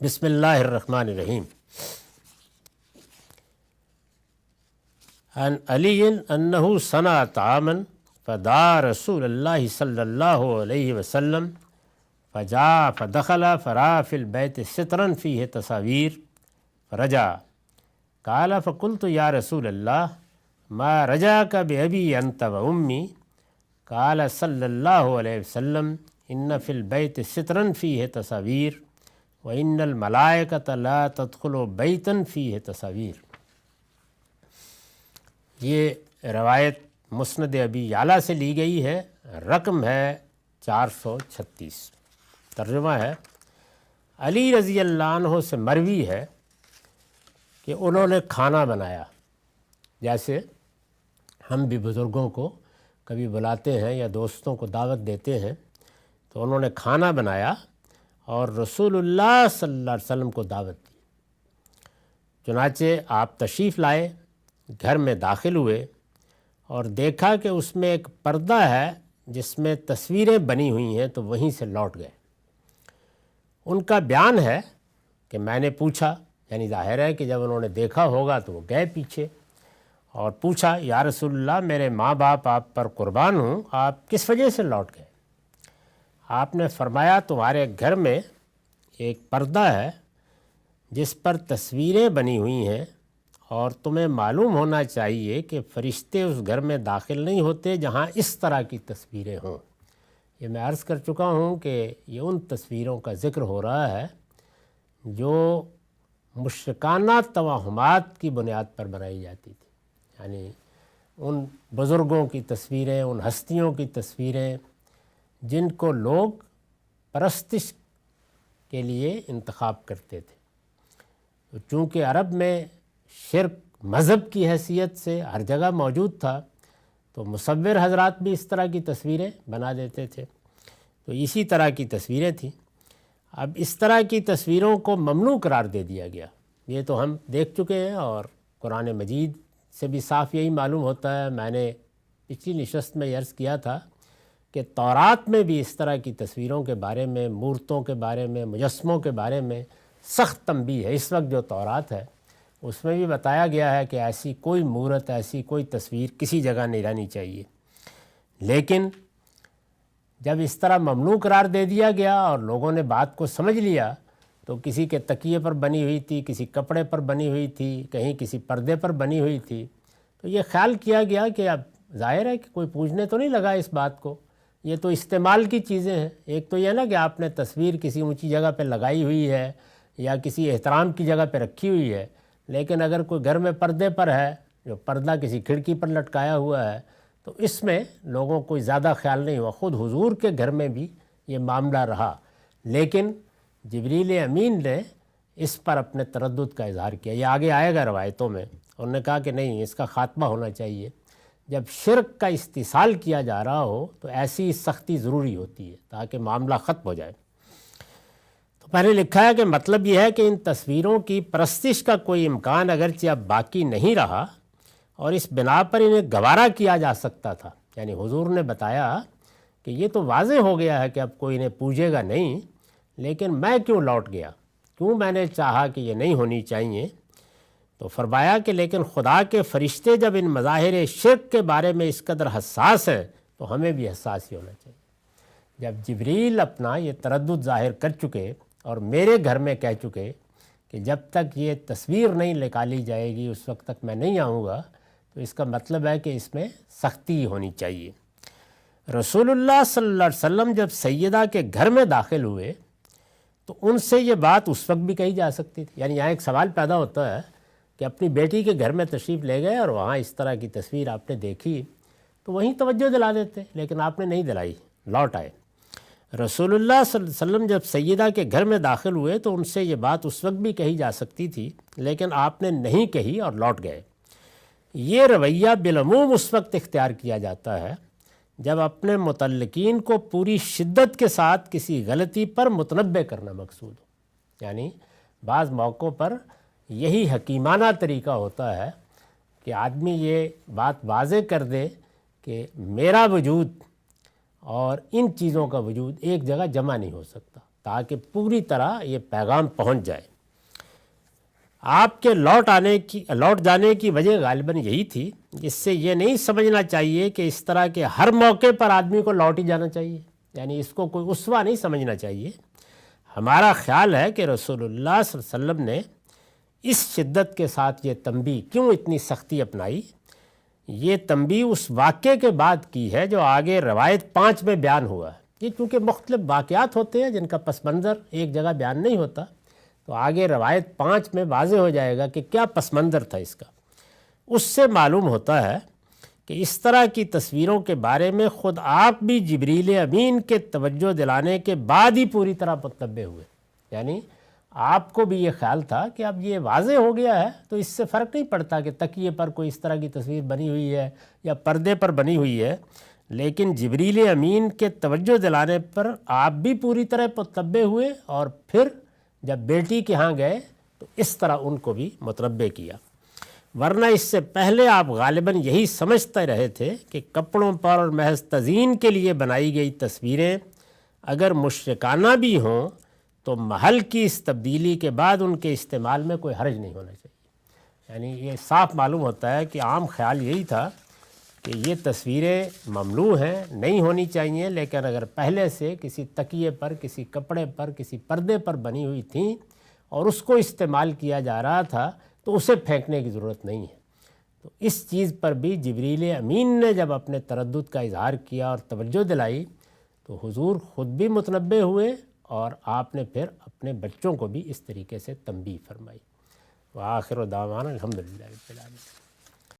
بسم اللہ الرحمن الرحیم۔ عن علی انہ صنع طعاما فدعا رسول اللہ صلی اللہ علیہ وسلم فجاء فدخل فرأى في البيت سترا فيه تصاویر فرجع قال فقلت یا رسول اللہ ما رجعك بأبی انت وأمی قال صلی اللہ علیہ وسلم ان فی البیت سترا فیہ تصاویر وإن الملائکۃ لا تدخل بیتا فیہ تصاویر۔ یہ روایت مسند ابی یعلیٰ سے لی گئی ہے، رقم ہے 436۔ ترجمہ ہے، علی رضی اللہ عنہ سے مروی ہے کہ انہوں نے کھانا بنایا، جیسے ہم بھی بزرگوں کو کبھی بلاتے ہیں یا دوستوں کو دعوت دیتے ہیں، تو انہوں نے کھانا بنایا اور رسول اللہ صلی اللہ علیہ وسلم کو دعوت دی۔ چنانچہ آپ تشریف لائے، گھر میں داخل ہوئے اور دیکھا کہ اس میں ایک پردہ ہے جس میں تصویریں بنی ہوئی ہیں، تو وہیں سے لوٹ گئے۔ ان کا بیان ہے کہ میں نے پوچھا، یعنی ظاہر ہے کہ جب انہوں نے دیکھا ہوگا تو وہ گئے پیچھے اور پوچھا، یا رسول اللہ میرے ماں باپ آپ پر قربان ہوں، آپ کس وجہ سے لوٹ گئے؟ آپ نے فرمایا تمہارے گھر میں ایک پردہ ہے جس پر تصویریں بنی ہوئی ہیں، اور تمہیں معلوم ہونا چاہیے کہ فرشتے اس گھر میں داخل نہیں ہوتے جہاں اس طرح کی تصویریں ہوں۔ یہ میں عرض کر چکا ہوں کہ یہ ان تصویروں کا ذکر ہو رہا ہے جو مشرکانہ توہمات کی بنیاد پر بنائی جاتی تھی، یعنی ان بزرگوں کی تصویریں، ان ہستیوں کی تصویریں جن کو لوگ پرستش کے لیے انتخاب کرتے تھے۔ تو چونکہ عرب میں شرک مذہب کی حیثیت سے ہر جگہ موجود تھا، تو مصور حضرات بھی اس طرح کی تصویریں بنا دیتے تھے، تو اسی طرح کی تصویریں تھیں۔ اب اس طرح کی تصویروں کو ممنوع قرار دے دیا گیا، یہ تو ہم دیکھ چکے ہیں، اور قرآن مجید سے بھی صاف یہی معلوم ہوتا ہے۔ میں نے پچھلی نشست میں عرض کیا تھا کہ تورات میں بھی اس طرح کی تصویروں کے بارے میں، مورتوں کے بارے میں، مجسموں کے بارے میں سخت تنبیہ ہے۔ اس وقت جو تورات ہے اس میں بھی بتایا گیا ہے کہ ایسی کوئی مورت، ایسی کوئی تصویر کسی جگہ نہیں رہنی چاہیے۔ لیکن جب اس طرح ممنوع قرار دے دیا گیا اور لوگوں نے بات کو سمجھ لیا، تو کسی کے تکیے پر بنی ہوئی تھی، کسی کپڑے پر بنی ہوئی تھی، کہیں کسی پردے پر بنی ہوئی تھی، تو یہ خیال کیا گیا کہ اب ظاہر ہے کہ کوئی پوچھنے تو نہیں لگا اس بات کو، یہ تو استعمال کی چیزیں ہیں۔ ایک تو یہ نا کہ آپ نے تصویر کسی اونچی جگہ پہ لگائی ہوئی ہے یا کسی احترام کی جگہ پہ رکھی ہوئی ہے، لیکن اگر کوئی گھر میں پردے پر ہے، جو پردہ کسی کھڑکی پر لٹکایا ہوا ہے، تو اس میں لوگوں کو زیادہ خیال نہیں ہوا۔ خود حضور کے گھر میں بھی یہ معاملہ رہا، لیکن جبریل امین نے اس پر اپنے تردد کا اظہار کیا۔ یہ آگے آئے گا روایتوں میں، انہوں نے کہا کہ نہیں، اس کا خاتمہ ہونا چاہیے۔ جب شرک کا استحصال کیا جا رہا ہو تو ایسی سختی ضروری ہوتی ہے تاکہ معاملہ ختم ہو جائے۔ تو پہلے لکھا ہے کہ مطلب یہ ہے کہ ان تصویروں کی پرستش کا کوئی امکان اگرچہ اب باقی نہیں رہا، اور اس بنا پر انہیں گوارا کیا جا سکتا تھا، یعنی حضور نے بتایا کہ یہ تو واضح ہو گیا ہے کہ اب کوئی انہیں پوجے گا نہیں، لیکن میں کیوں لوٹ گیا، کیوں میں نے چاہا کہ یہ نہیں ہونی چاہیے؟ تو فرمایا کہ لیکن خدا کے فرشتے جب ان مظاہر شرک کے بارے میں اس قدر حساس ہیں تو ہمیں بھی حساس ہی ہونا چاہیے۔ جب جبریل اپنا یہ تردد ظاہر کر چکے اور میرے گھر میں کہہ چکے کہ جب تک یہ تصویر نہیں نکالی جائے گی اس وقت تک میں نہیں آؤں گا، تو اس کا مطلب ہے کہ اس میں سختی ہونی چاہیے۔ رسول اللہ صلی اللہ علیہ وسلم جب سیدہ کے گھر میں داخل ہوئے تو ان سے یہ بات اس وقت بھی کہی جا سکتی تھی۔ یعنی یہاں ایک سوال پیدا ہوتا ہے کہ اپنی بیٹی کے گھر میں تشریف لے گئے اور وہاں اس طرح کی تصویر آپ نے دیکھی تو وہیں توجہ دلا دیتے، لیکن آپ نے نہیں دلائی، لوٹ آئے۔ رسول اللہ صلی اللہ علیہ وسلم جب سیدہ کے گھر میں داخل ہوئے تو ان سے یہ بات اس وقت بھی کہی جا سکتی تھی، لیکن آپ نے نہیں کہی اور لوٹ گئے۔ یہ رویہ بالعموم اس وقت اختیار کیا جاتا ہے جب اپنے متعلقین کو پوری شدت کے ساتھ کسی غلطی پر متنبہ کرنا مقصود ہو۔ یعنی بعض موقعوں پر یہی حکیمانہ طریقہ ہوتا ہے کہ آدمی یہ بات واضح کر دے کہ میرا وجود اور ان چیزوں کا وجود ایک جگہ جمع نہیں ہو سکتا، تاکہ پوری طرح یہ پیغام پہنچ جائے۔ آپ کے لوٹ جانے کی وجہ غالباً یہی تھی۔ اس سے یہ نہیں سمجھنا چاہیے کہ اس طرح کے ہر موقع پر آدمی کو لوٹ ہی جانا چاہیے، یعنی اس کو کوئی اسوہ نہیں سمجھنا چاہیے۔ ہمارا خیال ہے کہ رسول اللہ صلی اللہ علیہ وسلم نے اس شدت کے ساتھ یہ تنبیہ کیوں اتنی سختی اپنائی، یہ تنبیہ اس واقعے کے بعد کی ہے جو آگے روایت 5 میں بیان ہوا ہے۔ یہ چونکہ مختلف واقعات ہوتے ہیں جن کا پس منظر ایک جگہ بیان نہیں ہوتا، تو آگے روایت 5 میں واضح ہو جائے گا کہ کیا پس منظر تھا اس کا۔ اس سے معلوم ہوتا ہے کہ اس طرح کی تصویروں کے بارے میں خود آپ بھی جبریل امین کے توجہ دلانے کے بعد ہی پوری طرح متنبہ ہوئے، یعنی آپ کو بھی یہ خیال تھا کہ اب یہ واضح ہو گیا ہے تو اس سے فرق نہیں پڑتا کہ تکیے پر کوئی اس طرح کی تصویر بنی ہوئی ہے یا پردے پر بنی ہوئی ہے، لیکن جبریل امین کے توجہ دلانے پر آپ بھی پوری طرح متنبہ ہوئے، اور پھر جب بیٹی کے ہاں گئے تو اس طرح ان کو بھی متنبہ کیا۔ ورنہ اس سے پہلے آپ غالباً یہی سمجھتے رہے تھے کہ کپڑوں پر اور محض تزئین کے لیے بنائی گئی تصویریں اگر مشرکانہ بھی ہوں تو محل کی اس تبدیلی کے بعد ان کے استعمال میں کوئی حرج نہیں ہونا چاہیے۔ یعنی یہ صاف معلوم ہوتا ہے کہ عام خیال یہی تھا کہ یہ تصویریں ممنوع ہیں، نہیں ہونی چاہیے، لیکن اگر پہلے سے کسی تکیے پر، کسی کپڑے پر، کسی پردے پر بنی ہوئی تھیں اور اس کو استعمال کیا جا رہا تھا تو اسے پھینکنے کی ضرورت نہیں ہے۔ تو اس چیز پر بھی جبریل امین نے جب اپنے تردد کا اظہار کیا اور توجہ دلائی تو حضور خود بھی متنبہ ہوئے، اور آپ نے پھر اپنے بچوں کو بھی اس طریقے سے تنبیہ فرمائی۔ وآخر دعوانا الحمدللہ رب العالمین۔